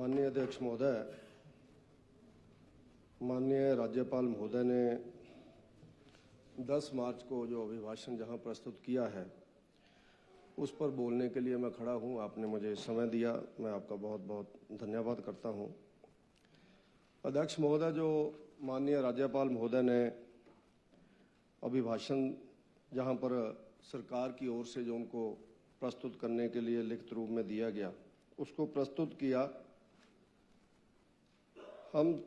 माननीय अध्यक्ष महोदय, माननीय राज्यपाल महोदय ने 10 मार्च को जो अभिभाषण जहां प्रस्तुत किया है उस पर बोलने के लिए मैं खड़ा हूं। आपने मुझे समय दिया, मैं आपका बहुत बहुत धन्यवाद करता हूं। अध्यक्ष महोदय, जो माननीय राज्यपाल महोदय ने अभिभाषण जहां पर सरकार की ओर से जो उनको प्रस्तुत करने के लिए लिखित रूप में दिया गया उसको प्रस्तुत किया। हम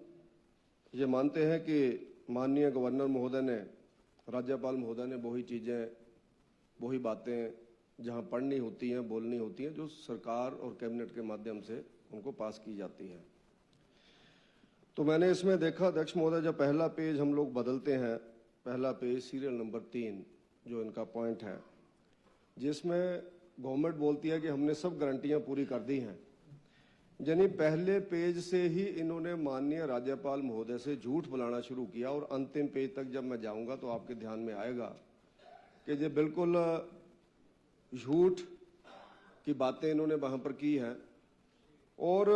ये मानते हैं कि माननीय गवर्नर महोदय ने, राज्यपाल महोदय ने वही चीज़ें, वही बातें जहां पढ़नी होती हैं, बोलनी होती हैं, जो सरकार और कैबिनेट के माध्यम से उनको पास की जाती हैं। तो मैंने इसमें देखा अध्यक्ष महोदय, जब पहला पेज हम लोग बदलते हैं, पहला पेज सीरियल नंबर 3 जो इनका पॉइंट है, जिसमें गवर्नमेंट बोलती है कि हमने सब गारंटियां पूरी कर दी हैं। यानी पहले पेज से ही इन्होंने माननीय राज्यपाल महोदय से झूठ बुलाना शुरू किया और अंतिम पेज तक जब मैं जाऊंगा तो आपके ध्यान में आएगा कि ये बिल्कुल झूठ की बातें इन्होंने वहां पर की हैं। और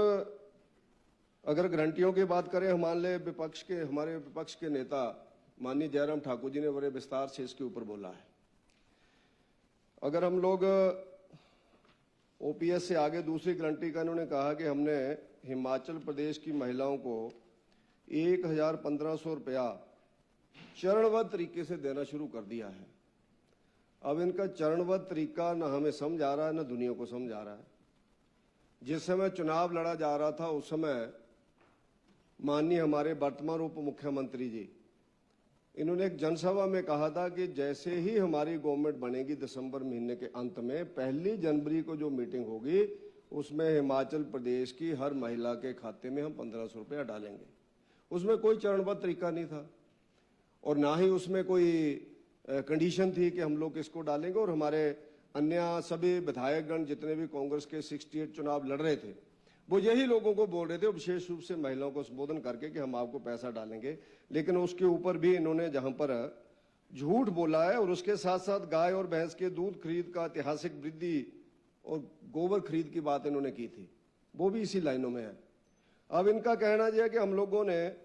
अगर गारंटियों की बात करें, हमारे विपक्ष के नेता माननीय जयराम ठाकुर जी ने बड़े विस्तार से इसके ऊपर बोला है। अगर हम लोग ओपीएस से आगे दूसरी गारंटी का इन्होंने कहा कि हमने हिमाचल प्रदेश की महिलाओं को 1,1500 रुपया चरणबद्ध तरीके से देना शुरू कर दिया है। अब इनका चरणबद्ध तरीका न हमें समझ आ रहा है, न दुनिया को समझ आ रहा है। जिस समय चुनाव लड़ा जा रहा था उस समय माननीय हमारे वर्तमान उप मुख्यमंत्री जी, इन्होंने एक जनसभा में कहा था कि जैसे ही हमारी गवर्नमेंट बनेगी दिसंबर महीने के अंत में, 1 जनवरी को जो मीटिंग होगी उसमें हिमाचल प्रदेश की हर महिला के खाते में हम 1500 रुपया डालेंगे। उसमें कोई चरणबद्ध तरीका नहीं था और ना ही उसमें कोई कंडीशन थी कि हम लोग इसको डालेंगे। और हमारे अन्य सभी विधायकगण जितने भी कांग्रेस के 68 चुनाव लड़ रहे थे, वो यही लोगों को बोल रहे थे, विशेष रूप से महिलाओं को संबोधन करके, कि हम आपको पैसा डालेंगे। लेकिन उसके ऊपर भी इन्होंने जहां पर झूठ बोला है और उसके साथ साथ गाय और भैंस के दूध खरीद का ऐतिहासिक वृद्धि और गोबर खरीद की बात इन्होंने की थी, वो भी इसी लाइनों में है। अब इनका कहना यह है कि हम लोगों ने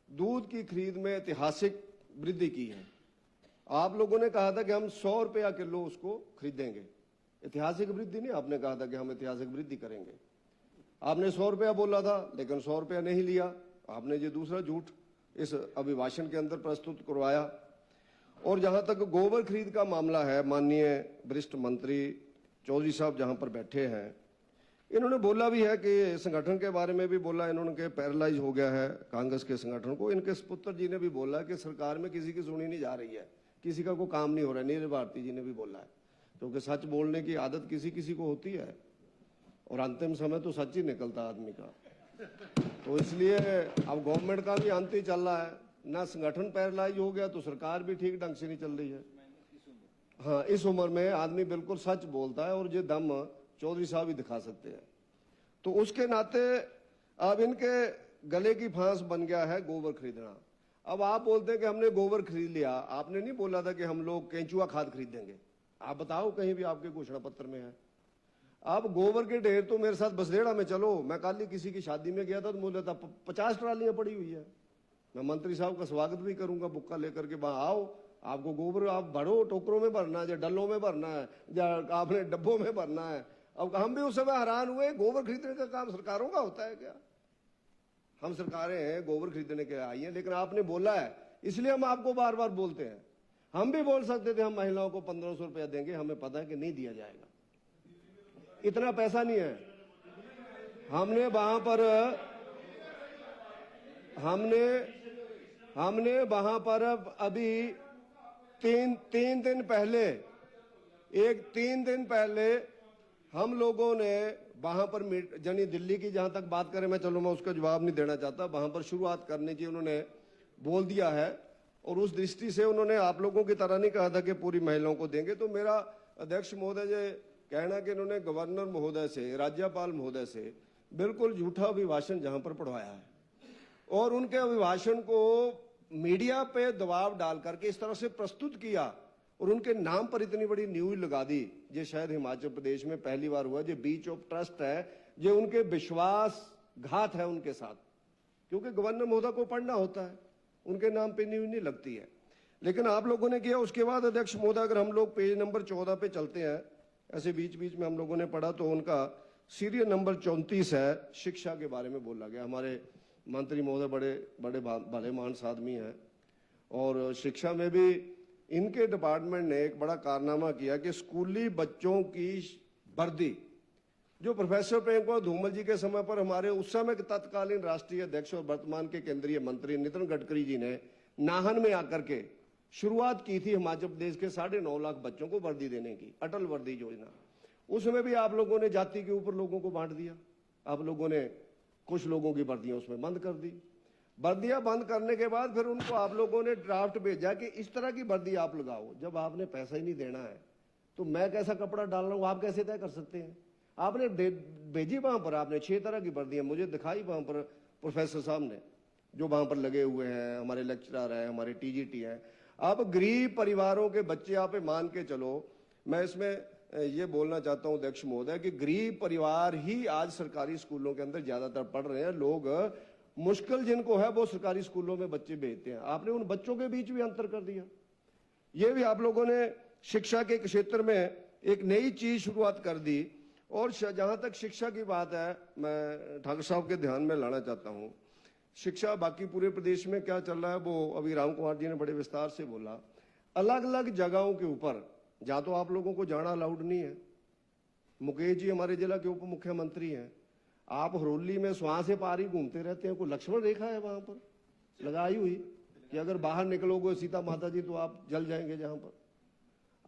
दूध की खरीद में ऐतिहासिक वृद्धि की है। आप लोगों ने कहा था कि हम 100 रुपया किलो उसको खरीदेंगे। ऐतिहासिक वृद्धि नहीं, आपने कहा था कि हम ऐतिहासिक वृद्धि करेंगे। आपने 100 रुपया बोला था, लेकिन 100 रुपया नहीं लिया। आपने ये दूसरा झूठ इस अभिभाषण के अंदर प्रस्तुत करवाया। और जहां तक गोबर खरीद का मामला है, माननीय वरिष्ठ मंत्री चौधरी साहब जहां पर बैठे हैं, इन्होंने बोला भी है कि संगठन के बारे में भी बोला इन्होंने कि पैरालाइज हो गया है कांग्रेस के संगठन को। इनके सुपुत्र जी ने भी बोला कि सरकार में किसी की सुनी नहीं जा रही है, किसी का कोई काम नहीं हो रहा है। नीरज भारती जी ने भी बोला है, क्योंकि सच बोलने की आदत किसी किसी को होती है और अंतिम समय तो सच ही निकलता आदमी का। तो इसलिए अब गवर्नमेंट का भी अंत ही चल रहा है ना, संगठन पैरालाइज हो गया तो सरकार भी ठीक ढंग से नहीं चल रही है। हाँ, इस उम्र में आदमी बिल्कुल सच बोलता है और ये दम चौधरी साहब ही दिखा सकते हैं। तो उसके नाते अब इनके गले की फांस बन गया है गोबर खरीदना। अब आप बोलते हैं कि हमने गोबर खरीद लिया, आपने नहीं बोला था कि हम लोग केंचुआ खाद खरीदेंगे। आप बताओ कहीं भी आपके घोषणा पत्र में है। अब गोबर के ढेर तो मेरे साथ बसदेड़ा में चलो, मैं कल ही किसी की शादी में गया था तो बोला था 50 ट्रालियां पड़ी हुई है। मैं मंत्री साहब का स्वागत भी करूंगा बुक्का लेकर के, वहां आओ, आपको गोबर आप भरो, टोकरों में भरना है या डल्लों में भरना है या आपने डब्बों में भरना है। अब हम भी उस समय हैरान हुए, गोबर खरीदने का काम सरकारों का होता है क्या? हम सरकारें हैं, गोबर खरीदने के आई हैं, लेकिन आपने बोला है इसलिए हम आपको बार बार बोलते हैं। हम भी बोल सकते थे हम महिलाओं को 1500 रुपया देंगे, हमें पता है कि नहीं दिया जाएगा, इतना पैसा नहीं है। हमने वहां पर अभी तीन दिन पहले हम लोगों ने वहां पर यानी दिल्ली की जहां तक बात करें, मैं उसका जवाब नहीं देना चाहता, वहां पर शुरुआत करने की उन्होंने बोल दिया है। और उस दृष्टि से उन्होंने आप लोगों की तरह नहीं कहा था कि पूरी महिलाओं को देंगे। तो मेरा अध्यक्ष महोदय जी कहना कि इन्होंने गवर्नर महोदय से, राज्यपाल महोदय से बिल्कुल झूठा अभिभाषण जहां पर पढ़वाया है और उनके अभिभाषण को मीडिया पे दबाव डाल करके इस तरह से प्रस्तुत किया और उनके नाम पर इतनी बड़ी न्यूज लगा दी। ये शायद हिमाचल प्रदेश में पहली बार हुआ। जो बीच ऑफ ट्रस्ट है, जो उनके विश्वास घात है उनके साथ, क्योंकि गवर्नर महोदय को पढ़ना होता है, उनके नाम पे न्यूज नहीं लगती है। लेकिन आप लोगों ने किया। उसके बाद अध्यक्ष महोदय, अगर हम लोग पेज नंबर 14 पे चलते हैं, ऐसे बीच बीच में हम लोगों ने पढ़ा, तो उनका सीरियल नंबर 34 है, शिक्षा के बारे में बोला गया। हमारे मंत्री महोदय बड़े भले मानस आदमी हैं, और शिक्षा में भी इनके डिपार्टमेंट ने एक बड़ा कारनामा किया कि स्कूली बच्चों की वर्दी, जो प्रोफेसर प्रेम कुमार धूमल जी के समय पर हमारे उस समय के तत्कालीन राष्ट्रीय अध्यक्ष और वर्तमान के केंद्रीय मंत्री नितिन गडकरी जी ने नाहन में आकर के शुरुआत की थी हिमाचल प्रदेश के 9.5 लाख बच्चों को वर्दी देने की, अटल वर्दी योजना। उसमें भी आप लोगों ने जाति के ऊपर लोगों को बांट दिया। आप लोगों ने कुछ लोगों की वर्दियां उसमें बंद कर दी। वर्दियां बंद करने के बाद फिर उनको आप लोगों ने ड्राफ्ट भेजा कि इस तरह की वर्दी आप लगाओ। जब आपने पैसा ही नहीं देना है तो मैं कैसा कपड़ा डाल रहा हूं आप कैसे तय कर सकते हैं? आपने भेजी वहां पर, आपने 6 तरह की वर्दियां मुझे दिखाई वहां पर, प्रोफेसर साहब ने जो वहां पर लगे हुए हैं, हमारे लेक्चरर हैं, हमारे टीजीटी हैं। आप गरीब परिवारों के बच्चे आप मान के चलो। मैं इसमें ये बोलना चाहता हूं अध्यक्ष महोदय कि गरीब परिवार ही आज सरकारी स्कूलों के अंदर ज्यादातर पढ़ रहे हैं। लोग मुश्किल जिनको है वो सरकारी स्कूलों में बच्चे भेजते हैं। आपने उन बच्चों के बीच भी अंतर कर दिया। ये भी आप लोगों ने शिक्षा के क्षेत्र में एक नई चीज शुरुआत कर दी। और जहां तक शिक्षा की बात है, मैं ठाकुर साहब के ध्यान में लाना चाहता हूं, शिक्षा बाकी पूरे प्रदेश में क्या चल रहा है वो अभी राम कुमार जी ने बड़े विस्तार से बोला। अलग अलग जगहों के ऊपर जहां तो आप लोगों को जाना अलाउड नहीं है। मुकेश जी हमारे जिला के उप मुख्यमंत्री हैं, आप हरोली में स्वां से पार ही घूमते रहते हैं। कोई लक्ष्मण रेखा है वहां पर लगाई हुई कि अगर बाहर निकलोगे सीता माता जी तो आप जल जाएंगे? जहां पर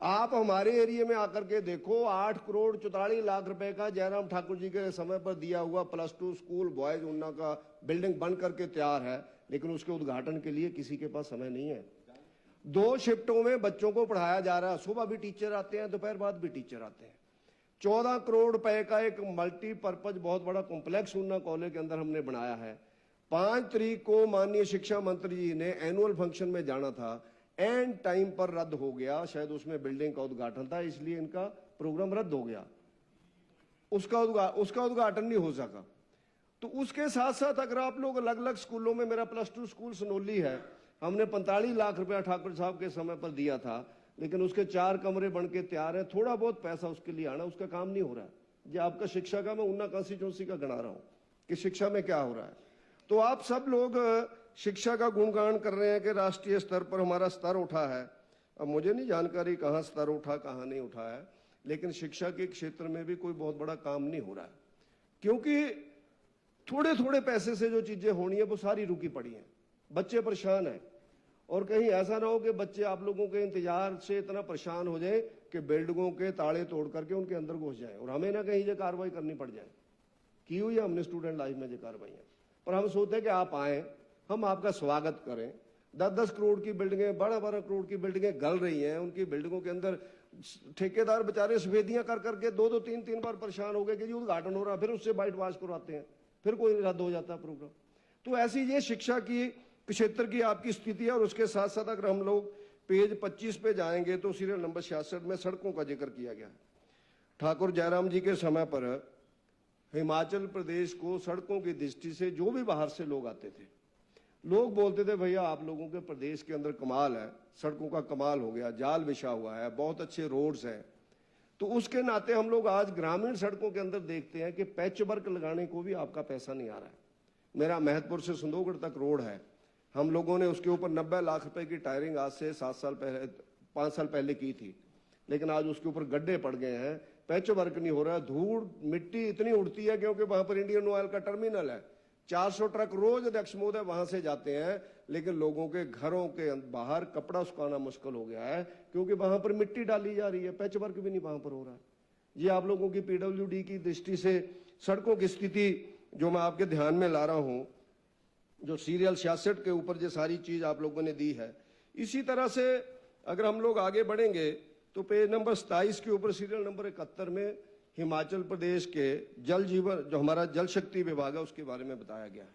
आप हमारे एरिया में आकर के देखो, 8 करोड़ 44 लाख रुपए का जयराम ठाकुर जी के समय पर दिया हुआ +2 स्कूल बॉयज उन्ना का बिल्डिंग बन करके तैयार है, लेकिन उसके उद्घाटन के लिए किसी के पास समय नहीं है। 2 शिफ्टों में बच्चों को पढ़ाया जा रहा है, सुबह भी टीचर आते हैं, दोपहर बाद भी टीचर आते हैं। 14 करोड़ रुपए का एक मल्टीपर्पज बहुत बड़ा कॉम्प्लेक्स उन्ना कॉलेज के अंदर हमने बनाया है। 5 तारीख को माननीय शिक्षा मंत्री जी ने एनुअल फंक्शन में जाना था, एंड टाइम पर रद्द हो गया। शायद उसमें बिल्डिंग का उद्घाटन था, इसलिए इनका प्रोग्राम रद्द हो गया, उसका उद्घाटन नहीं हो सका। तो उसके साथ साथ अगर आप लोग अलग अलग स्कूलों में, मेरा +2 स्कूल सनोली है, हमने 45 लाख रुपया ठाकुर साहब के समय पर दिया था, लेकिन उसके 4 कमरे बन के तैयार है। थोड़ा बहुत पैसा उसके लिए आना, उसका काम नहीं हो रहा है। ये आपका शिक्षा का, मैं उन्ना कॉन्स्टिट्यूंसी का गणा रहा हूं कि शिक्षा में क्या हो रहा है। तो आप सब लोग शिक्षा का गुणगान कर रहे हैं कि राष्ट्रीय स्तर पर हमारा स्तर उठा है। अब मुझे नहीं जानकारी कहाँ स्तर उठा कहाँ नहीं उठा है, लेकिन शिक्षा के क्षेत्र में भी कोई बहुत बड़ा काम नहीं हो रहा है, क्योंकि थोड़े थोड़े पैसे से जो चीजें होनी है वो सारी रुकी पड़ी हैं। बच्चे परेशान हैं, और कहीं ऐसा ना हो कि बच्चे आप लोगों के इंतजार से इतना परेशान हो जाए कि बिल्डिंगों के ताले तोड़ करके उनके अंदर घुस जाए और हमें ना कहीं ये कार्रवाई करनी पड़ जाए। की हुई है हमने स्टूडेंट लाइफ में ये कार्रवाई, पर हम सोचते हैं कि आप आए, हम आपका स्वागत करें। 10-10 करोड़ की बिल्डिंगें, 12-12 करोड़ की बिल्डिंगें गल रही हैं। उनकी बिल्डिंगों के अंदर ठेकेदार बेचारे सफेदियां कर करके 2-2, 3-3 बार परेशान हो गए कि जी उद्घाटन हो रहा, फिर उससे वाइट वॉश करवाते हैं, फिर कोई रद्द हो जाता है प्रोग्राम। तो ऐसी ये शिक्षा की क्षेत्र की आपकी स्थिति है। और उसके साथ साथ अगर हम लोग पेज 25 पे जाएंगे तो सीरियल नंबर 66 में सड़कों का जिक्र किया गया है। ठाकुर जयराम जी के समय पर हिमाचल प्रदेश को सड़कों की दृष्टि से जो भी बाहर से लोग आते थे, लोग बोलते थे भैया आप लोगों के प्रदेश के अंदर कमाल है, सड़कों का कमाल हो गया, जाल बिछा हुआ है, बहुत अच्छे रोड्स हैं। तो उसके नाते हम लोग आज ग्रामीण सड़कों के अंदर देखते हैं कि पैच वर्क लगाने को भी आपका पैसा नहीं आ रहा है। मेरा महतपुर से संदोगढ़ तक रोड है, हम लोगों ने उसके ऊपर 90 लाख रुपए की टायरिंग आज से 5 साल पहले की थी, लेकिन आज उसके ऊपर गड्ढे पड़ गए हैं, पैच वर्क नहीं हो रहा है। धूल मिट्टी इतनी उड़ती है क्योंकि वहां पर इंडियन ऑयल का टर्मिनल है, 400 ट्रक रोज अध्यक्ष महोदय वहां से जाते हैं, लेकिन लोगों के घरों के बाहर कपड़ा सुखाना मुश्किल हो गया है क्योंकि वहां पर मिट्टी डाली जा रही है, पैच वर्क भी नहीं वहां पर हो रहा है। ये आप लोगों की PWD की दृष्टि से सड़कों की स्थिति जो मैं आपके ध्यान में ला रहा हूं, जो सीरियल 66 के ऊपर जो सारी चीज आप लोगों ने दी है। इसी तरह से अगर हम लोग आगे बढ़ेंगे तो पेज नंबर 27 के ऊपर सीरियल नंबर 71 में हिमाचल प्रदेश के जल जीवन, जो हमारा जल शक्ति विभाग है, उसके बारे में बताया गया है।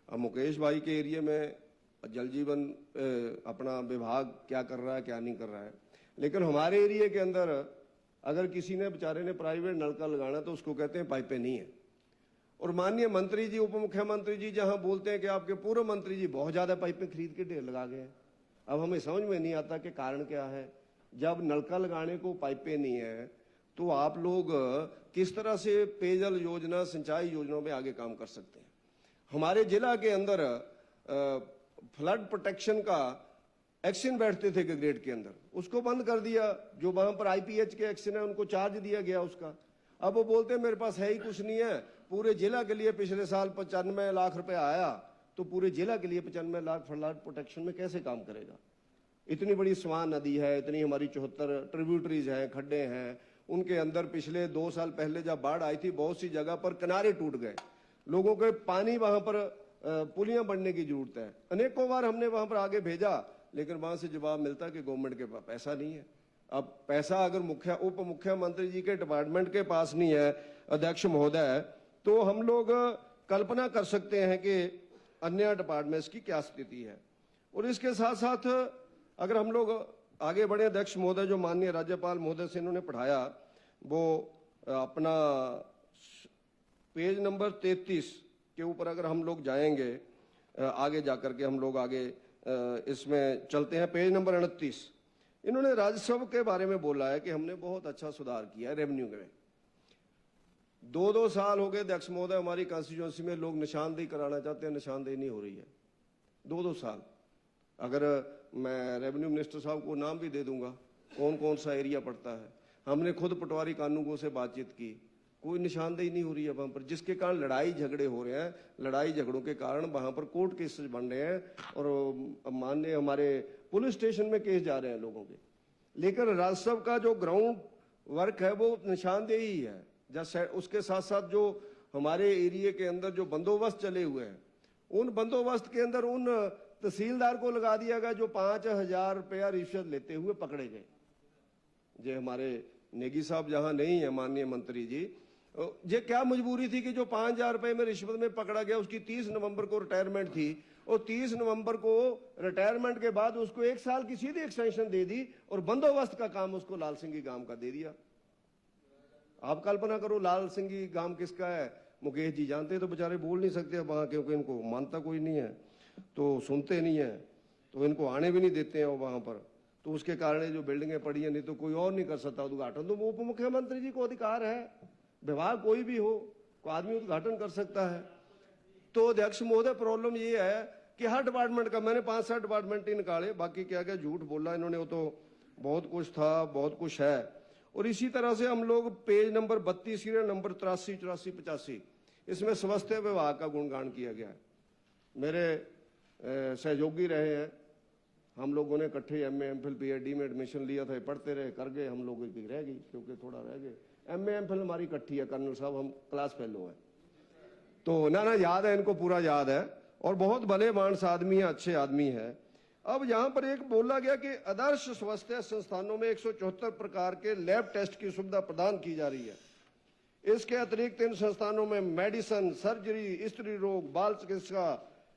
अब मुकेश भाई के एरिया में जल जीवन अपना विभाग क्या कर रहा है क्या नहीं कर रहा है, लेकिन हमारे एरिया के अंदर अगर किसी ने बेचारे ने प्राइवेट नलका लगाना तो उसको कहते हैं पाइपें नहीं है। और माननीय मंत्री जी, उप मुख्यमंत्री जी जहां बोलते हैं कि आपके पूर्व मंत्री जी बहुत ज्यादा पाइपें खरीद के ढेर लगा गए हैं। अब हमें समझ में नहीं आता कि कारण क्या है। जब नलका लगाने को पाइपें नहीं है तो आप लोग किस तरह से पेयजल योजना, सिंचाई योजनाओं में आगे काम कर सकते हैं। हमारे जिला के अंदर फ्लड प्रोटेक्शन का एक्शन बैठते थे ग्रेड के अंदर, उसको बंद कर दिया। जो वहां पर आईपीएच के एक्शन है उनको चार्ज दिया गया उसका। अब वो बोलते हैं मेरे पास है ही कुछ नहीं है। पूरे जिला के लिए पिछले साल 95 लाख रुपए आया, तो पूरे जिला के लिए 95 लाख फ्लड प्रोटेक्शन में कैसे काम करेगा। इतनी बड़ी स्वान नदी है, इतनी हमारी 74 ट्रिब्यूटरीज हैं, खड्डे हैं, उनके अंदर पिछले 2 साल पहले जब बाढ़ आई थी बहुत सी जगह पर किनारे टूट गए। लोगों के पानी वहां पर पुलियां बनने की जरूरत है। अनेकों बार हमने वहां पर आगे भेजा, लेकिन वहां से जवाब मिलता कि गवर्नमेंट के पास पैसा नहीं है। अब पैसा अगर उप मुख्यमंत्री जी के डिपार्टमेंट के पास नहीं है, अध्यक्ष महोदय, तो हम लोग कल्पना कर सकते हैं कि अन्य डिपार्टमेंट्स की क्या स्थिति है। और इसके साथ साथ अगर हम लोग आगे बढ़े, अध्यक्ष महोदय, जो माननीय राज्यपाल महोदय से इन्होंने पढ़ाया, वो अपना पेज नंबर 33 के ऊपर अगर हम लोग जाएंगे, आगे जाकर के हम लोग आगे इसमें चलते हैं। पेज नंबर 29, इन्होंने राजस्व के बारे में बोला है कि हमने बहुत अच्छा सुधार किया है रेवेन्यू में। 2-2 साल हो गए अध्यक्ष महोदय, हमारी कॉन्स्टिट्यूंसी में लोग निशानदेही कराना चाहते हैं, निशानदेही नहीं हो रही है 2-2 साल। अगर मैं रेवेन्यू मिनिस्टर साहब को नाम भी दे दूंगा कौन कौन सा एरिया पड़ता है। हमने खुद पटवारी कानूनगो से बातचीत की, कोई निशानदेही नहीं हो रही है वहां पर, जिसके कारण लड़ाई झगड़े हो रहे हैं। लड़ाई झगड़ों के कारण वहां पर कोर्ट केसेस बन रहे हैं और माननीय हमारे पुलिस स्टेशन में केस जा रहे हैं लोगों के। लेकिन राजस्व का जो ग्राउंड वर्क है वो निशानदेही है। जैसे उसके साथ साथ जो हमारे एरिया के अंदर जो बंदोबस्त चले हुए हैं, उन बंदोबस्त के अंदर उन तहसीलदार को लगा दिया गया जो 5000 रुपया रिश्वत लेते हुए पकड़े गए। जो हमारे नेगी साहब जहां नहीं है, माननीय मंत्री जी, ये क्या मजबूरी थी कि जो 5000 रुपए में रिश्वत में पकड़ा गया, उसकी 30 नवंबर को रिटायरमेंट थी और 30 नवंबर को रिटायरमेंट के बाद उसको 1 साल की सीधी एक्सटेंशन दे दी और बंदोबस्त का काम उसको लाल सिंह गांव का दे दिया। आप कल्पना करो लाल सिंह गांव किसका है। मुकेश जी जानते तो बेचारे बोल नहीं सकते वहां, क्योंकि इनको मानता कोई नहीं है, तो सुनते नहीं है, तो इनको आने भी नहीं देते हैं वहां पर। तो उसके कारण जो बिल्डिंगें पड़ी है, नहीं तो कोई और नहीं कर सकता उद्घाटन। तो उप मुख्यमंत्री जी को अधिकार है, विभाग कोई भी हो, कोई आदमी उद्घाटन कर सकता है। तो अध्यक्ष महोदय, प्रॉब्लम ये है कि हर डिपार्टमेंट का मैंने 5-7 डिपार्टमेंट ही निकाले, बाकी क्या क्या झूठ बोला इन्होंने, वो तो बहुत कुछ था, बहुत कुछ है। और इसी तरह से हम लोग पेज नंबर 32 सीरियल नंबर 83, 84, 85, इसमें स्वास्थ्य विभाग का गुणगान किया गया है। मेरे सहयोगी रहे हैं, हम लोगों ने इकट्ठे MA MPhil PhD में एडमिशन लिया था, पढ़ते रहे, कर गए, हम लोग की रह गई क्योंकि थोड़ा रह गए। MA MPhil हमारी इकट्ठी है, कर्नल साहब हम क्लास फेलो हैं। तो ना याद है, इनको पूरा याद है और बहुत भले मानस आदमी है, अच्छे आदमी है। अब यहाँ पर एक बोला गया कि आदर्श स्वास्थ्य संस्थानों में 174 प्रकार के लैब टेस्ट की सुविधा प्रदान की जा रही है। इसके अतिरिक्त इन संस्थानों में मेडिसिन, सर्जरी, स्त्री रोग, बाल चिकित्सा,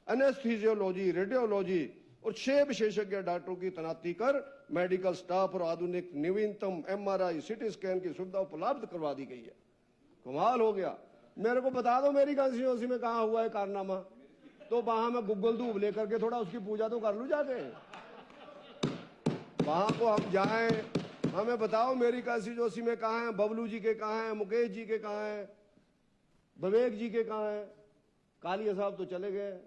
एनेस्थीजियोलॉजी, रेडियोलॉजी और 6 विशेषज्ञ डॉक्टरों की तैनाती कर मेडिकल स्टाफ और आधुनिक नवीनतम MRI, CT स्कैन की सुविधा उपलब्ध करवा दी गई है। कमाल हो गया। मेरे को बता दो मेरी कॉन्स्टिट्यूंसी में कहाँ हुआ है कारनामा, तो वहां मैं गूगल धूप लेकर के थोड़ा उसकी पूजा तो कर लूं जाके। वहां को हम जाएं, हमें बताओ मेरी कॉन्स्टिट्यूंसी में कहाँ है, बबलू जी के कहाँ है, मुकेश जी के कहाँ है, विवेक जी के कहाँ है। कालिया साहब तो चले गए,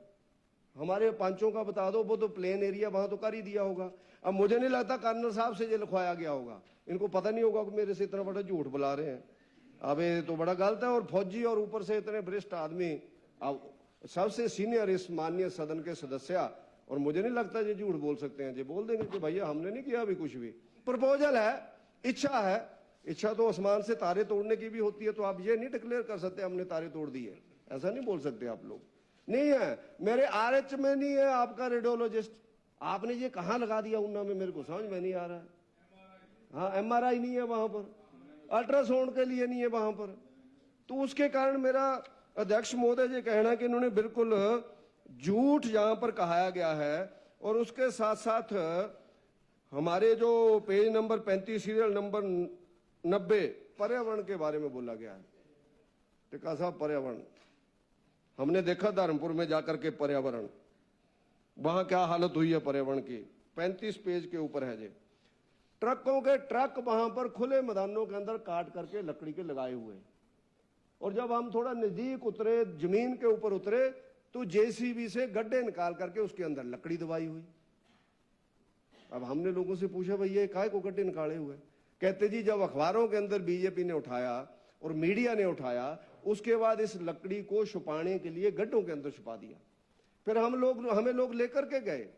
हमारे पांचों का बता दो, वो तो प्लेन एरिया वहां तो कर ही दिया होगा। अब मुझे नहीं लगता कर्नल साहब से ये लिखवाया गया होगा, इनको पता नहीं होगा कि मेरे से इतना बड़ा झूठ बुला रहे हैं। अब ये तो बड़ा गलत है। और फौजी और ऊपर से इतने वरिष्ठ आदमी, अब सबसे सीनियर इस माननीय सदन के सदस्य, और मुझे नहीं लगता ये झूठ बोल सकते हैं। ये बोल देंगे कि भैया हमने नहीं किया अभी कुछ भी। प्रपोजल है, इच्छा है, इच्छा तो आसमान से तारे तोड़ने की भी होती है। तो आप ये नहीं डिक्लेयर कर सकते हमने तारे तोड़ दिए, ऐसा नहीं बोल सकते आप लोग। नहीं है, मेरे RH में नहीं है आपका रेडियोलॉजिस्ट, आपने ये कहाँ लगा दिया उन्ना में, मेरे को समझ में नहीं आ रहा है। हाँ, MRI नहीं है वहां पर, अल्ट्रासाउंड के लिए नहीं है वहां पर। तो उसके कारण मेरा अध्यक्ष महोदय ये कहना कि इन्होंने बिल्कुल झूठ यहां पर कहाया गया है। और उसके साथ साथ हमारे जो पेज नंबर 35 सीरियल नंबर 90 पर्यावरण के बारे में बोला गया है। टिक्का साहब, पर्यावरण हमने देखा धर्मपुर में जाकर के पर्यावरण, वहां क्या हालत हुई है पर्यावरण की। 35 पेज के ऊपर है जी। ट्रकों के ट्रक वहां पर खुले मैदानों के अंदर काट करके लकड़ी के लगाए हुए, और जब हम थोड़ा नजदीक उतरे, जमीन के ऊपर उतरे, तो जेसीबी से गड्ढे निकाल करके उसके अंदर लकड़ी दबाई हुई। अब हमने लोगों से पूछा, भाई ये काहे को गड्ढे निकाले हुए? कहते जी जब अखबारों के अंदर बीजेपी ने उठाया और मीडिया ने उठाया, उसके बाद इस लकड़ी को छुपाने के लिए गड्ढों के अंदर छुपा दिया। फिर हमें लोग लेकर के गए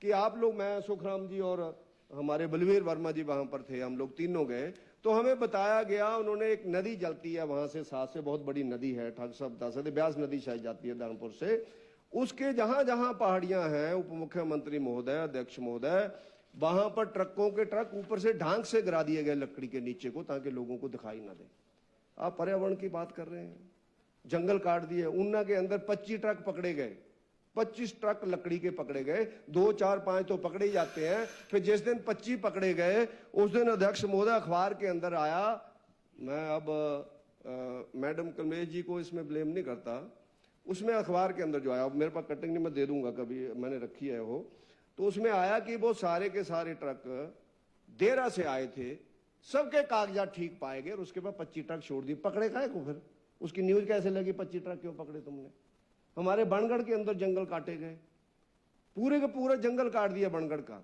कि आप लोग, मैं, सुखराम जी और हमारे बलवीर वर्मा जी वहां पर थे, हम लोग तीनों गए, तो हमें बताया गया, उन्होंने एक नदी चलती है वहां से, साथ से बहुत बड़ी नदी है, ठग सब बता सकते, ब्यास नदी शायद जाती है धर्मपुर से, उसके जहां जहां पहाड़ियां हैं, उप मुख्यमंत्री महोदय, अध्यक्ष महोदय, वहां पर ट्रकों के ट्रक ऊपर से ढांक से गिरा दिए गए लकड़ी के नीचे को, ताकि लोगों को दिखाई ना दे। आप पर्यावरण की बात कर रहे हैं, जंगल काट दिए। ऊना के अंदर 25 ट्रक पकड़े गए, 25 ट्रक लकड़ी के पकड़े गए। 2, 4, 5 तो पकड़े ही जाते हैं। फिर जिस दिन 25 पकड़े गए, उस दिन अध्यक्ष महोदय अखबार के अंदर आया, मैं अब मैडम कमलेश जी को इसमें ब्लेम नहीं करता, उसमें अखबार के अंदर जो आया, अब मेरे पास कटिंग नहीं, मैं दे दूंगा कभी, मैंने रखी है वो, तो उसमें आया कि वो सारे के सारे ट्रक देरा से आए थे, सबके कागजात ठीक पाए गए, और उसके बाद 25 ट्रक छोड़ दिए। पकड़े काहे को? फिर उसकी न्यूज कैसे लगी? 25 ट्रक क्यों पकड़े तुमने? हमारे बनगढ़ के अंदर जंगल काटे गए, पूरे का पूरा जंगल काट दिया बनगढ़ का।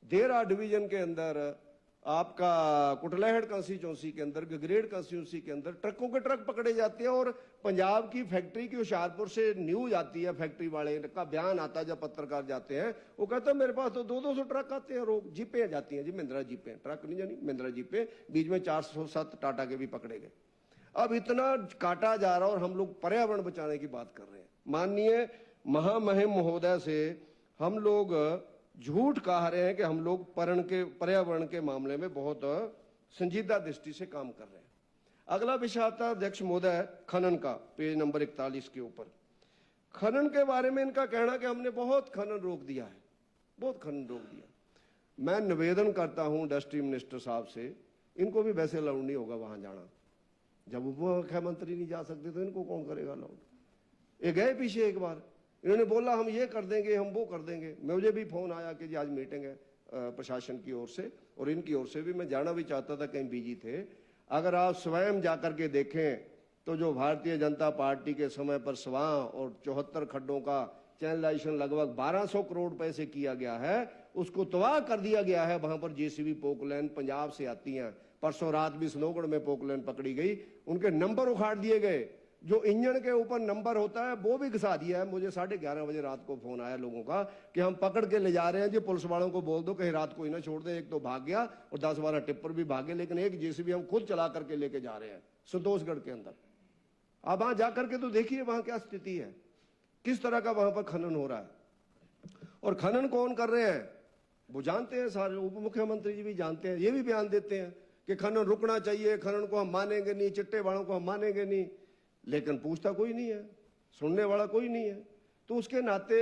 देरा डिवीजन के अंदर, आपका कुटलैहड़ कंस्टिट्यूंसी के अंदर, गगरेड कंस्टिट्यूंसी के अंदर ट्रकों के ट्रक पकड़े जाते हैं। और पंजाब की फैक्ट्री की होशियारपुर से न्यूज आती है, फैक्ट्री वाले का बयान आता है, जब पत्रकार जाते हैं, वो कहते हैं मेरे पास तो 200 ट्रक आते हैं रोज, जीपें जाती हैं जी, महिंद्रा जीपें, ट्रक नहीं जानी, महिंद्रा जीपें। बीच में 407 टाटा के भी पकड़े गए। अब इतना काटा जा रहा, और हम लोग पर्यावरण बचाने की बात कर रहे हैं। माननीय महामहिम महोदय से हम लोग झूठ कह रहे हैं कि हम लोग पर्यावरण के मामले में बहुत संजीदा दृष्टि से काम कर रहे हैं। अगला विषय आता है अध्यक्ष महोदय खनन का, पेज नंबर 41 के ऊपर। खनन के बारे में इनका कहना कि हमने बहुत खनन रोक दिया है, बहुत खनन रोक दिया। मैं निवेदन करता हूं इंडस्ट्री मिनिस्टर साहब से, इनको भी वैसे अलाउड नहीं होगा वहां जाना। जब उप मुख्यमंत्री नहीं जा सकते तो इनको कौन करेगा अलाउड? ये गए पीछे एक बार, इन्होंने बोला हम ये कर देंगे, हम वो कर देंगे। मुझे भी फोन आया कि जी आज मीटिंग है प्रशासन की ओर से, और इनकी ओर से भी। मैं जाना भी चाहता था, कहीं बिजी थे। अगर आप स्वयं जाकर के देखें तो जो भारतीय जनता पार्टी के समय पर स्वां और 74 खड्डों का चैनलाइजेशन लगभग 1200 करोड़ रुपए से किया गया है, उसको तबाह कर दिया गया है। वहां पर जेसीबी पोकलैंड पंजाब से आती हैं, परसों रात भी स्नोगढ़ में पोकलैंड पकड़ी गई, उनके नंबर उखाड़ दिए गए। जो इंजन के ऊपर नंबर होता है वो भी घिसा दिया है। मुझे 11:30 बजे रात को फोन आया लोगों का कि हम पकड़ के ले जा रहे हैं जी, पुलिस वालों को बोल दो कहीं रात को ही ना छोड़ दे। एक तो भाग गया और 10-12 टिप्पर भी भागे, लेकिन एक जेसीबी हम खुद चला करके लेके जा रहे हैं संतोषगढ़ के अंदर। आप वहां जाकर के तो देखिए वहां क्या स्थिति है, किस तरह का वहां पर खनन हो रहा है। और खनन कौन कर रहे हैं वो जानते हैं सारे, उप मुख्यमंत्री जी भी जानते हैं, ये भी बयान देते हैं कि खनन रुकना चाहिए, खनन को हम मानेंगे नहीं, चिट्टे वालों को हम मानेंगे नहीं। लेकिन पूछता कोई नहीं है, सुनने वाला कोई नहीं है। तो उसके नाते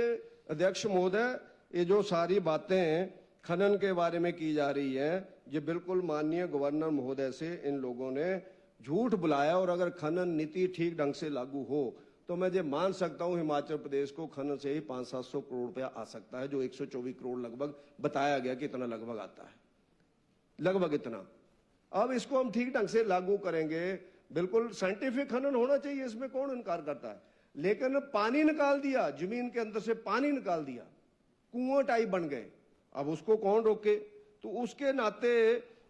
अध्यक्ष महोदय, ये जो सारी बातें खनन के बारे में की जा रही है, ये बिल्कुल माननीय गवर्नर महोदय से इन लोगों ने झूठ बुलाया। और अगर खनन नीति ठीक ढंग से लागू हो तो मैं ये मान सकता हूं हिमाचल प्रदेश को खनन से ही 500-700 करोड़ रुपया आ सकता है, जो 124 करोड़ लगभग बताया गया कि इतना लगभग आता है, लगभग इतना। अब इसको हम ठीक ढंग से लागू करेंगे, बिल्कुल साइंटिफिक खनन होना चाहिए, इसमें कौन इनकार करता है। लेकिन पानी निकाल दिया, जमीन के अंदर से पानी निकाल दिया, कुआं टाइप बन गए, अब उसको कौन रोके। तो उसके नाते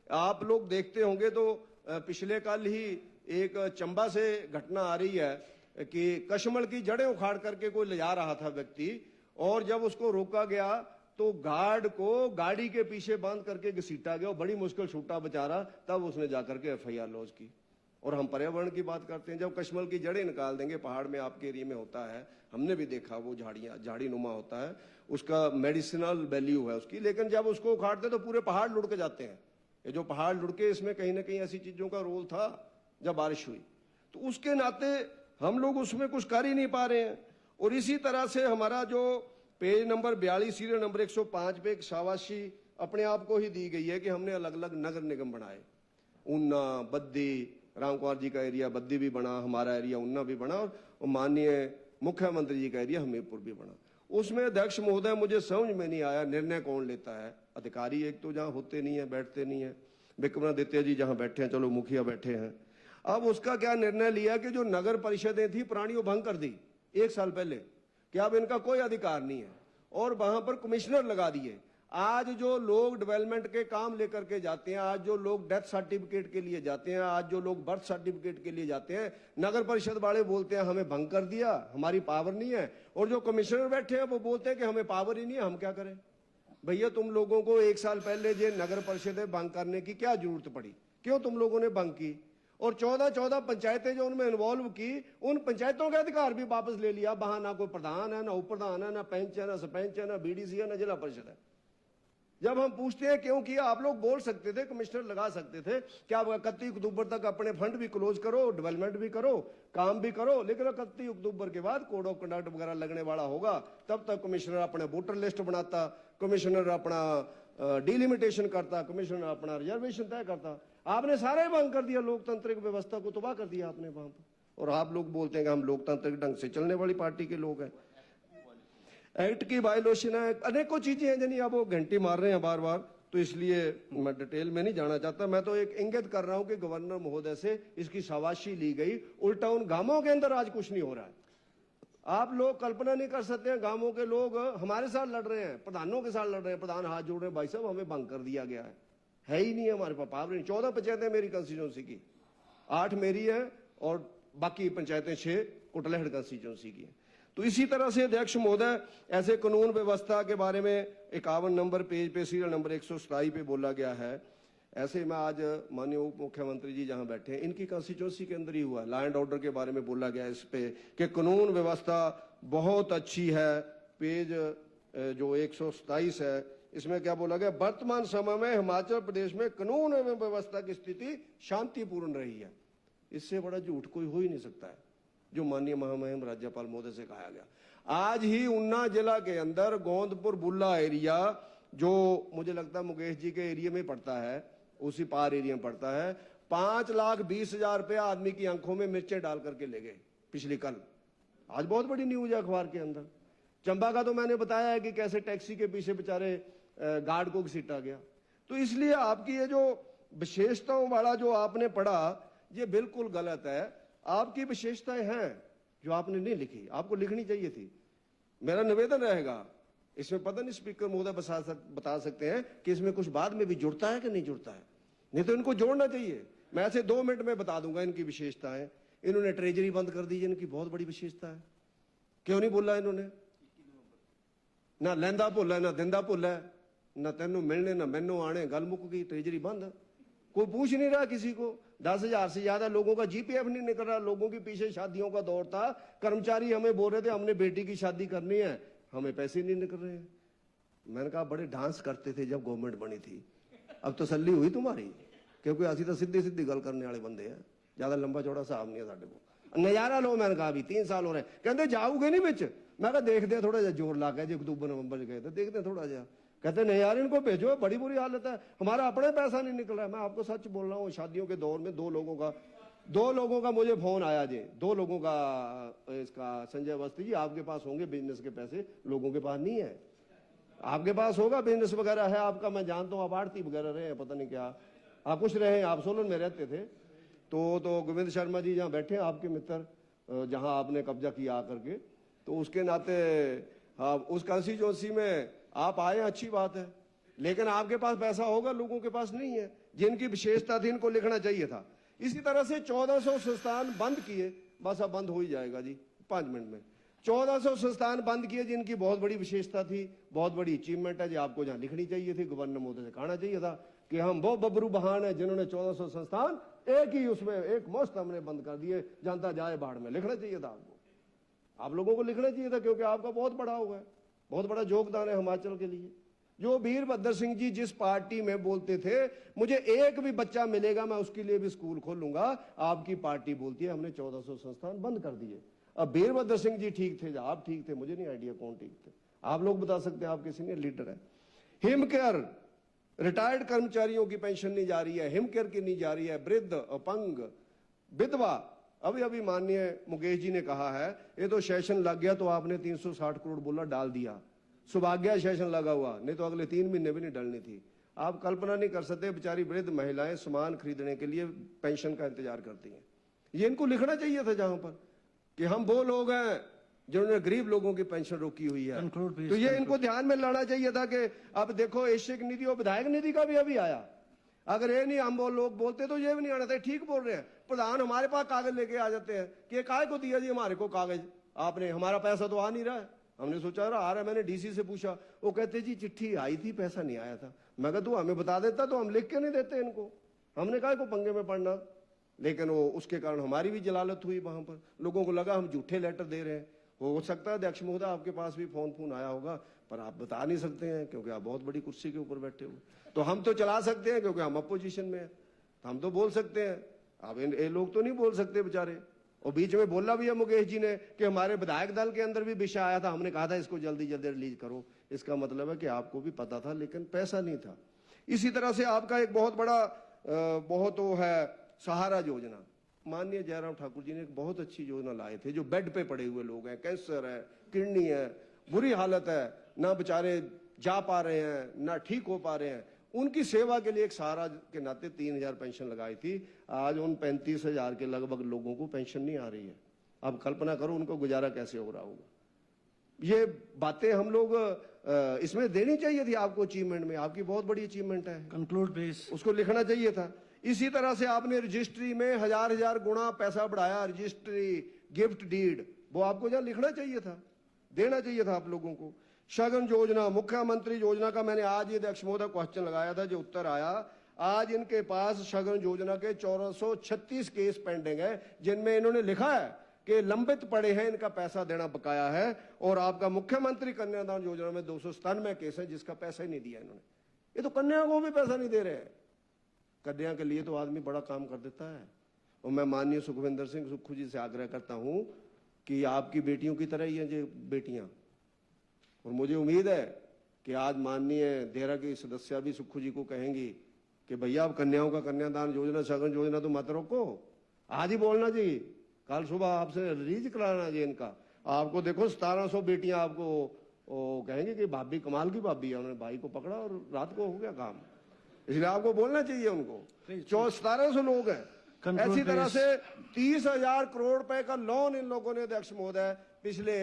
आप लोग देखते होंगे तो पिछले कल ही एक चंबा से घटना आ रही है कि कशमल की जड़ें उखाड़ करके कोई ले जा रहा था व्यक्ति, और जब उसको रोका गया तो गार्ड को गाड़ी के पीछे बांध करके घसीटा गया, बड़ी मुश्किल छूटा बेचारा, तब उसने जाकर के FIR लॉन्च की। और हम पर्यावरण की बात करते हैं, जब कशमल की जड़ें निकाल देंगे, पहाड़ में आपके एरिया में होता है, हमने भी देखा, वो झाड़ी नुमा होता है, उसका मेडिसिनल वैल्यू है उसकी, लेकिन जब उसको उखाड़ते तो पूरे पहाड़ लुढ़क जाते हैं। ये जो पहाड़ लुढ़के, इसमें कहीं ना कहीं ऐसी चीजों का रोल था जब बारिश हुई। तो उसके नाते हम लोग उसमें कुछ कर ही नहीं पा रहे हैं। और इसी तरह से हमारा जो पेज नंबर 42 सीरियल नंबर 105 पे एक शाबाशी अपने आप को ही दी गई है कि हमने अलग अलग नगर निगम बनाए, ऊना, बद्दी, रामकुमार जी का एरिया बद्दी भी बना, हमारा एरिया ऊना भी बना। और माननीय मुख्यमंत्री जी का एरिया हमीरपुर भी बना। उसमें अध्यक्ष महोदय मुझे समझ में नहीं आया निर्णय कौन लेता है। अधिकारी एक तो जहां होते नहीं है, बैठते नहीं है, विक्रमादित्य जी जहां बैठे हैं, चलो मुखिया बैठे हैं, अब उसका क्या निर्णय लिया कि जो नगर परिषदें थी पुरानी वो भंग कर दी 1 साल पहले कि अब इनका कोई अधिकार नहीं है, और वहां पर कमिश्नर लगा दिए। आज जो लोग डेवलपमेंट के काम लेकर के जाते हैं, आज जो लोग डेथ सर्टिफिकेट के लिए जाते हैं, आज जो लोग बर्थ सर्टिफिकेट के लिए जाते हैं, नगर परिषद वाले बोलते हैं हमें भंग कर दिया, हमारी पावर नहीं है, और जो कमिश्नर बैठे हैं वो बोलते हैं कि हमें पावर ही नहीं है, हम क्या करें। भैया तुम लोगों को 1 साल पहले ये नगर परिषदें भंग करने की क्या जरूरत पड़ी, क्यों तुम लोगों ने भंग की? और 14 पंचायतें जो उनमें इन्वॉल्व की, उन पंचायतों के अधिकार भी वापस ले लिया। वहां ना कोई प्रधान है, ना उप प्रधान है, ना पंच है, ना सरपंच है, ना बीडीसी है, ना जिला परिषद है। जब हम पूछते हैं क्यों किया, आप लोग बोल सकते थे, कमिश्नर लगा सकते थे कि आप 31 अक्टूबर तक अपने फंड भी क्लोज करो, डेवलपमेंट भी करो, काम भी करो, लेकिन 31 अक्टूबर के बाद कोड ऑफ कंडक्ट वगैरह लगने वाला होगा, तब तक कमिश्नर अपने वोटर लिस्ट बनाता, कमिश्नर अपना डिलिमिटेशन करता, कमिश्नर अपना रिजर्वेशन तय करता। आपने सारा ही भंग कर दिया, लोकतांत्रिक व्यवस्था को तबाह कर दिया आपने वहां पर। और आप लोग बोलते हैं कि हम लोकतांत्रिक ढंग से चलने वाली पार्टी के लोग हैं। एक्ट की वायलेशन है, अनेकों चीजें हैं जिन्हें अब वो घंटी मार रहे हैं बार बार, तो इसलिए मैं डिटेल में नहीं जाना चाहता। मैं तो एक इंगित कर रहा हूं कि गवर्नर महोदय से इसकी शाबाशी ली गई, उल्टा उन गांवों के अंदर आज कुछ नहीं हो रहा है। आप लोग कल्पना नहीं कर सकते हैं, गांवों के लोग हमारे साथ लड़ रहे हैं, प्रधानों के साथ लड़ रहे हैं, प्रधान हाथ जोड़ रहे हैं, भाई साहब हमें भंग कर दिया गया है ही नहीं है हमारे पास पावर नहीं। 14 पंचायतें मेरी कंस्टिट्यूंसी की, 8 मेरी है और बाकी पंचायतें 6 कुटलहड़ कंस्टिट्यूंसी की है। तो इसी तरह से अध्यक्ष महोदय ऐसे कानून व्यवस्था के बारे में 51 नंबर पेज पे सीरियल नंबर 127 पे बोला गया है। ऐसे में आज माननीय उप मुख्यमंत्री जी जहां बैठे हैं, इनकी कॉन्स्टिट्यूंसी के अंदर ही हुआ, लॉ एंड ऑर्डर के बारे में बोला गया इस पे कि कानून व्यवस्था बहुत अच्छी है। पेज जो 127 है, इसमें क्या बोला गया, वर्तमान समय में हिमाचल प्रदेश में कानून एवं व्यवस्था की स्थिति शांतिपूर्ण रही है। इससे बड़ा झूठ कोई हो ही नहीं सकता है जो माननीय महामहिम राज्यपाल महोदय से कहा गया। आज ही ऊना जिला के अंदर गोंदपुर बुल्ला एरिया, जो मुझे लगता है मुकेश जी के एरिया में पड़ता है, उसी पार एरिया में पड़ता है, 5,20,000 रुपया आदमी की आंखों में मिर्चें डाल करके ले गए पिछली कल। आज बहुत बड़ी न्यूज है अखबार के अंदर। चंबा का तो मैंने बताया है कि कैसे टैक्सी के पीछे बेचारे गार्ड को घसीटा गया। तो इसलिए आपकी ये जो विशेषताओं वाला जो आपने पढ़ा, ये बिल्कुल गलत है। आपकी विशेषताएं हैं जो आपने नहीं लिखी, आपको लिखनी चाहिए थी। मेरा निवेदन रहेगा, इसमें पता नहीं स्पीकर महोदय बता सकते हैं कि इसमें कुछ बाद में भी जुड़ता है कि नहीं जुड़ता है, नहीं तो इनको जोड़ना चाहिए। मैं ऐसे 2 मिनट में बता दूंगा इनकी विशेषताएं। इन्होंने ट्रेजरी बंद कर दी, इनकी बहुत बड़ी विशेषता है। क्यों नहीं बोला इन्होंने? ना लैंदा भुल है, ना दिंदा भुल है, ना तेनों मिलने ना मैनू आने, गल मुक गई, ट्रेजरी बंद। कोई पूछ नहीं रहा किसी को। 10,000 से ज्यादा लोगों का जीपीएफ नहीं निकल रहा। लोगों के पीछे शादियों का दौर था, कर्मचारी हमें बोल रहे थे हमने बेटी की शादी करनी है, हमें पैसे नहीं निकल रहे हैं। मैंने कहा बड़े डांस करते थे जब गवर्नमेंट बनी थी, अब तसल्ली हुई तुम्हारी? क्योंकि असि तो सीधी सीधी गल करने वाले बंदे हैं, ज्यादा लंबा चौड़ा साहब नहीं है साडे को। नजारा लो। मैंने कहा अभी 3 साल हो रहे, कहते जाओगे नहीं बिच। मैं कहा देखते थोड़ा जहा जोर ला के, जो अक्टूबर नवंबर गए थे, देखते थोड़ा जहा। कहते नहीं यार इनको भेजो, बड़ी बुरी हालत है, हमारा अपने पैसा नहीं निकल रहा है। मैं आपको सच बोल रहा हूँ, शादियों के दौर में 2 लोगों का मुझे फोन आया जी, 2 लोगों का इसका, संजय अवस्थी जी आपके पास होंगे बिजनेस के पैसे, लोगों के पास नहीं है। आपके पास होगा बिजनेस वगैरह है आपका, मैं जानता हूँ, आप आड़ती वगैरह रहे हैं, पता नहीं क्या आप कुछ रहे हैं, आप सोलन में रहते थे। तो गोविंद शर्मा जी जहाँ बैठे हैं आपके मित्र, जहाँ आपने कब्जा किया आकर के, तो उसके नाते हाँ उस कॉन्स्टिट्यूंसी में आप आए, अच्छी बात है, लेकिन आपके पास पैसा होगा, लोगों के पास नहीं है। जिनकी विशेषता थी इनको लिखना चाहिए था। इसी तरह से 1400 संस्थान बंद किए, बस अब बंद हो ही जाएगा जी 5 मिनट में। 1400 संस्थान बंद किए जिनकी बहुत बड़ी विशेषता थी, बहुत बड़ी अचीवमेंट है जी, आपको जहां लिखनी चाहिए थी, गवर्नर महोदय से कहना चाहिए था कि हम वो बबरू बहान है जिन्होंने 1400 संस्थान एक ही उसमें एक मस्त हमने बंद कर दिए, जनता जाए बाढ़ में। लिखना चाहिए था आपको, आप लोगों को लिखना चाहिए था, क्योंकि आपका बहुत बड़ा हुआ है, बहुत बड़ा योगदान है हिमाचल के लिए। जो वीरभद्र सिंह जी जिस पार्टी में बोलते थे मुझे एक भी बच्चा मिलेगा मैं उसके लिए भी स्कूल खोलूंगा, आपकी पार्टी बोलती है हमने 1400 संस्थान बंद कर दिए। अब वीरभद्र सिंह जी ठीक थे, आप ठीक थे, मुझे नहीं आइडिया कौन ठीक थे, आप लोग बता सकते हैं, आपके सीनियर लीडर है। हिमकेयर, रिटायर्ड कर्मचारियों की पेंशन नहीं जा रही है, हिमकेयर की नहीं जा रही है, वृद्ध, अपंग, विधवा, अभी अभी माननीय मुकेश जी ने कहा है, ये तो सेशन लग गया तो आपने 360 करोड़ बोला डाल दिया, सौभाग्य सेशन लगा हुआ, नहीं तो अगले 3 महीने भी नहीं डलनी थी। आप कल्पना नहीं कर सकते, बेचारी वृद्ध महिलाएं सामान खरीदने के लिए पेंशन का इंतजार करती हैं। ये इनको लिखना चाहिए था जहां पर कि हम वो लोग हैं जिन्होंने गरीब लोगों की पेंशन रोकी हुई है। तो ये इनको ध्यान में लाना चाहिए था कि अब देखो ऐच्छिक निधि और विधायक निधि का भी अभी आया, अगर ये नहीं हम वो लोग बोलते तो ये भी नहीं आना था। ठीक बोल रहे हैं प्रधान, हमारे पास कागज लेके आ जाते हैं कि काय को दिया जी हमारे को कागज, आपने हमारा पैसा तो आ नहीं रहा है। हमने सोचा रहा आ रहा है, मैंने डीसी से पूछा, वो कहते जी चिट्ठी आई थी पैसा नहीं आया था। मैं कहा तू हमें बता देता तो हम लिख के नहीं देते इनको, हमने काय को पंगे में पड़ना। लेकिन वो उसके कारण हमारी भी जलालत हुई, वहां पर लोगों को लगा हम झूठे लेटर दे रहे हैं। हो सकता है अध्यक्ष महोदय आपके पास भी फोन आया होगा, पर आप बता नहीं सकते हैं क्योंकि आप बहुत बड़ी कुर्सी के ऊपर बैठे हुए। तो हम तो चला सकते हैं क्योंकि हम अपोजिशन में हैं, तो हम तो बोल सकते हैं, अब ये लोग तो नहीं बोल सकते बेचारे। और बीच में बोला भी है मुकेश जी ने कि हमारे विधायक दल के अंदर भी विषय आया था, हमने कहा था इसको जल्दी जल्दी रिलीज करो। इसका मतलब है कि आपको भी पता था लेकिन पैसा नहीं था। इसी तरह से आपका एक बहुत बड़ा बहुत वो है सहारा योजना, माननीय जयराम ठाकुर जी ने एक बहुत अच्छी योजना लाए थे। जो बेड पे पड़े हुए लोग हैं, कैंसर है, किडनी है, बुरी हालत है, ना बेचारे जा पा रहे हैं ना ठीक हो पा रहे हैं, उनकी सेवा के लिए एक सहारा के नाते 3000 पेंशन लगाई थी। आज उन 35,000 के लगभग लोगों को पेंशन नहीं आ रही है। अब कल्पना करो उनको गुजारा कैसे हो रहा होगा। ये बातें हम लोग इसमें देनी चाहिए थी आपको, अचीवमेंट में आपकी बहुत बड़ी अचीवमेंट है, कंक्लूड प्लीज। उसको लिखना चाहिए था। इसी तरह से आपने रजिस्ट्री में 1000 गुना पैसा बढ़ाया, रजिस्ट्री गिफ्ट डीड, वो आपको जहाँ लिखना चाहिए था, देना चाहिए था आप लोगों को। शगन योजना, मुख्यमंत्री योजना का मैंने आज ये अध्यक्ष महोदय क्वेश्चन लगाया था, जो उत्तर आया, आज इनके पास शगन योजना के 1436 केस पेंडिंग है, जिनमें इन्होंने लिखा है कि लंबित पड़े हैं, इनका पैसा देना बकाया है। और आपका मुख्यमंत्री कन्यादान योजना में 297 केस है जिसका पैसा ही नहीं दिया इन्होंने। ये तो कन्या को भी पैसा नहीं दे रहे हैं। कन्या के लिए तो आदमी बड़ा काम कर देता है। और मैं माननीय सुखविंदर सिंह सुक्खू जी से आग्रह करता हूं कि आपकी बेटियों की तरह ही हैं ये बेटियां, और मुझे उम्मीद है कि आज माननीय देहरा की सदस्य भी सुक्खू जी को कहेंगी कि भैया आप कन्याओं का कन्यादान योजना, शगन योजना तो मत रोको, आज ही बोलना जी, कल सुबह आपसे रिलीज कराना जी इनका। आपको देखो 1700 बेटियां आपको कहेंगे कि भाभी कमाल की भाभी है, उन्होंने भाई को पकड़ा और रात को हो गया काम, इसलिए आपको बोलना चाहिए उनको। 1700 लोग हैं। ऐसी तरह से 30,000 करोड़ रुपए का लोन इन लोगों ने अध्यक्ष महोदय पिछले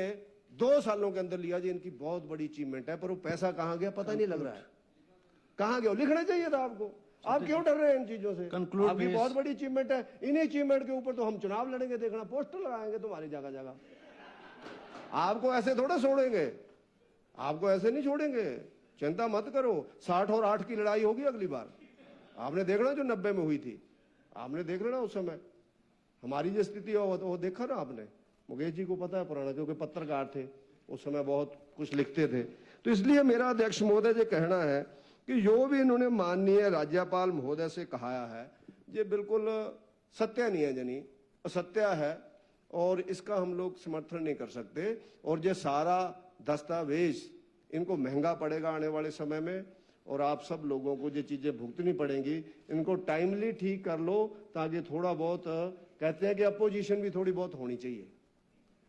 2 सालों के अंदर लिया जी। इनकी बहुत बड़ी अचीवमेंट है, पर वो पैसा कहां गया पता नहीं लग रहा है, कहां गया लिखना चाहिए था आपको। आप क्यों डर रहे हैं इन चीजों से? आपकी बहुत बड़ी अचीवमेंट है, इन्हीं अचीवमेंट के ऊपर तो हम चुनाव लड़ेंगे, देखना पोस्टर लगाएंगे तुम्हारी जगह जगह। आपको ऐसे थोड़ा छोड़ेंगे, आपको ऐसे नहीं छोड़ेंगे, चिंता मत करो। 60 और 8 की लड़ाई होगी अगली बार। आपने देखना जो 90 में हुई थी, आपने देख लेना उस समय हमारी जो स्थिति हो वो देखा ना आपने। मुकेश जी को पता है पुराना, क्योंकि पत्रकार थे उस समय, बहुत कुछ लिखते थे। तो इसलिए मेरा अध्यक्ष महोदय ये कहना है कि जो भी इन्होंने माननीय राज्यपाल महोदय से कहा है ये बिल्कुल सत्य नहीं है, जनी असत्य है, और इसका हम लोग समर्थन नहीं कर सकते। और ये सारा दस्तावेज इनको महंगा पड़ेगा आने वाले समय में, और आप सब लोगों को ये चीजें भुगतनी पड़ेंगी। इनको टाइमली ठीक कर लो ताकि थोड़ा बहुत, कहते हैं कि अपोजिशन भी थोड़ी बहुत होनी चाहिए,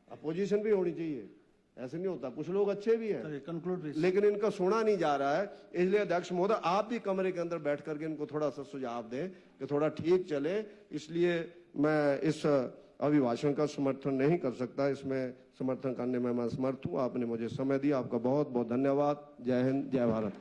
अपोजिशन भी होनी चाहिए, ऐसे नहीं होता। कुछ लोग अच्छे भी हैं लेकिन इनका सुना नहीं जा रहा है। इसलिए अध्यक्ष महोदय आप भी कमरे के अंदर बैठ करके इनको थोड़ा सा सुझाव दें कि थोड़ा ठीक चले। इसलिए मैं इस अभिभाषण का समर्थन नहीं कर सकता, इसमें समर्थन करने में मैं असमर्थ हूं। आपने मुझे समय दिया, आपका बहुत बहुत धन्यवाद। जय हिंद, जय भारत।